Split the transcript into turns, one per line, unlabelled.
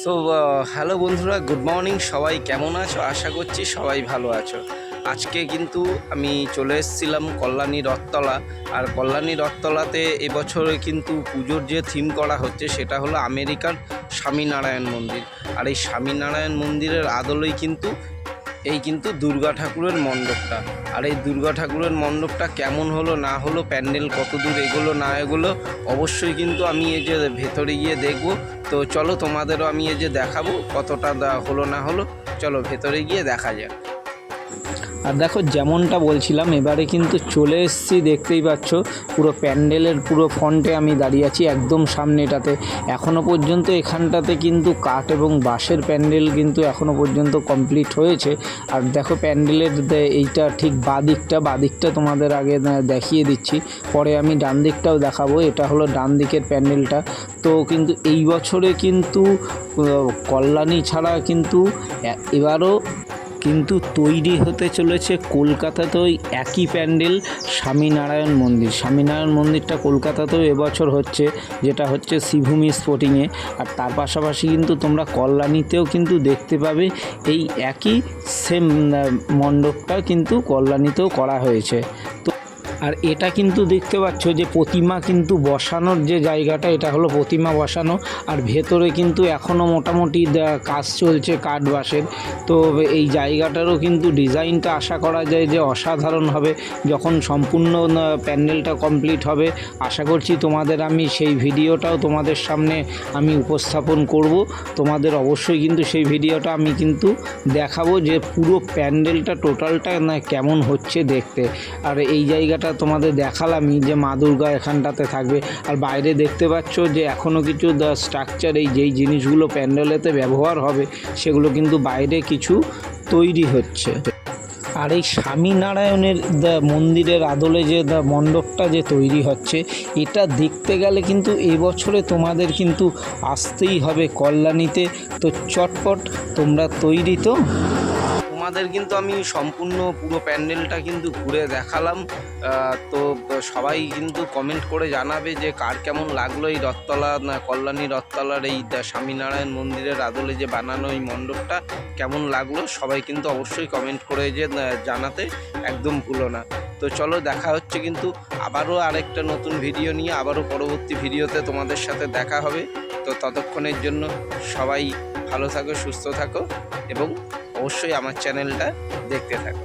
So hello বন্ধুরা, good morning. সবাই কেমন আছো? আশা করছি সবাই ভালো আছো। আজকে কিন্তু আমি চলে এসেছিলাম কল্যাণী রথতলা। আর কল্যাণী রথতলাতে এবছরে কিন্তু পুজোর যে থিম করা হচ্ছে সেটা হলো আমেরিকার স্বামীনারায়ণ মন্দির। আর এই স্বামীনারায়ণ মন্দিরের আদলেই কিন্তু দুর্গা ঠাকুরের মণ্ডপটা। আর এই দুর্গা ঠাকুরের মণ্ডপটা কেমন হলো না হলো, প্যান্ডেল কত দূর এগোলো না এগোলো, অবশ্যই কিন্তু আমি এই যে ভেতরে গিয়ে দেখবো। তো চলো তোমাদেরও আমি এই যে দেখাবো কতটা হলো না হলো। চলো ভেতরে গিয়ে দেখা যাক। আর দেখো, যেমনটা বলছিলাম, এবারে কিন্তু চলে এসেছি, দেখতেই পাচ্ছ পুরো প্যান্ডেলের পুরো ফ্রন্টে আমি দাঁড়িয়ে আছি, একদম সামনেটাতে। এখনও পর্যন্ত এখানটাতে কিন্তু কাঠ এবং বাঁশের প্যান্ডেল কিন্তু এখনও পর্যন্ত কমপ্লিট হয়েছে। আর দেখো প্যান্ডেলের এইটা ঠিক বাদিকটা তোমাদের আগে দেখিয়ে দিচ্ছি, পরে আমি ডান দিকটাও দেখাবো। এটা হলো ডান দিকের প্যান্ডেলটা। তো কিন্তু এই বছরে কিন্তু কল্যাণী ছাড়া কিন্তু এবারও কিন্তু তৈরি হতে চলেছে কলকাতাতেও একই প্যান্ডেল, স্বামীনারায়ণ মন্দিরটা কলকাতাতেও এবছর হচ্ছে, যেটা হচ্ছে শ্রীভূমি স্পোর্টিংয়ে। আর তার পাশাপাশি কিন্তু তোমরা কল্যাণীতেও কিন্তু দেখতে পাবে এই একই সেম মণ্ডপটা কিন্তু কল্যাণীতেও করা হয়েছে। তো আর এটা কিন্তু দেখতে পাচ্ছ যে প্রতিমা কিন্তু বসানোর যে জায়গাটা, এটা হলো প্রতিমা বসানো। আর ভেতরে কিন্তু এখনও মোটামুটি কাজ চলছে কাঠ বাঁশের। তো এই জায়গাটারও কিন্তু ডিজাইনটা আশা করা যায় যে অসাধারণ হবে যখন সম্পূর্ণ প্যান্ডেলটা কমপ্লিট হবে। আশা করছি তোমাদের আমি সেই ভিডিওটাও তোমাদের সামনে আমি উপস্থাপন করব। তোমাদের অবশ্যই কিন্তু সেই ভিডিওটা আমি কিন্তু দেখাবো যে পুরো প্যান্ডেলটা টোটালটা কেমন হচ্ছে দেখতে। আর এই জায়গাটা তোমাদের দেখালামই যে মা দুর্গা এখানটাতে থাকবে। আর বাইরে দেখতে পাচ্ছ যে এখনও কিছু স্ট্রাকচার, যেই জিনিসগুলো প্যান্ডেলেতে ব্যবহার হবে সেগুলো কিন্তু বাইরে কিছু তৈরি হচ্ছে। আর এই স্বামীনারায়ণের মন্দিরের আদলে যে মণ্ডপটা যে তৈরি হচ্ছে, এটা দেখতে গেলে কিন্তু এবছরে তোমাদের কিন্তু আসতেই হবে কল্যাণীতে। তো চটপট তোমরা তৈরি তো? তোমাদের কিন্তু আমি সম্পূর্ণ পুরো প্যান্ডেলটা কিন্তু ঘুরে দেখালাম। তো সবাই কিন্তু কমেন্ট করে জানাবে যে কার কেমন লাগলো এই রথতলা, কল্যাণী রথতলার এই স্বামীনারায়ণ মন্দিরের আদলে যে বানানো এই মণ্ডপটা কেমন লাগলো। সবাই কিন্তু অবশ্যই কমেন্ট করে যে জানাতে একদম ভুলো না। তো চলো, দেখা হচ্ছে কিন্তু আবারও আরেকটা নতুন ভিডিও নিয়ে, আবারও পরবর্তী ভিডিওতে তোমাদের সাথে দেখা হবে। তো ততক্ষণের জন্য সবাই ভালো থাকো, সুস্থ থাকো এবং অবশ্যই আমার চ্যানেলটা দেখতে থাকো।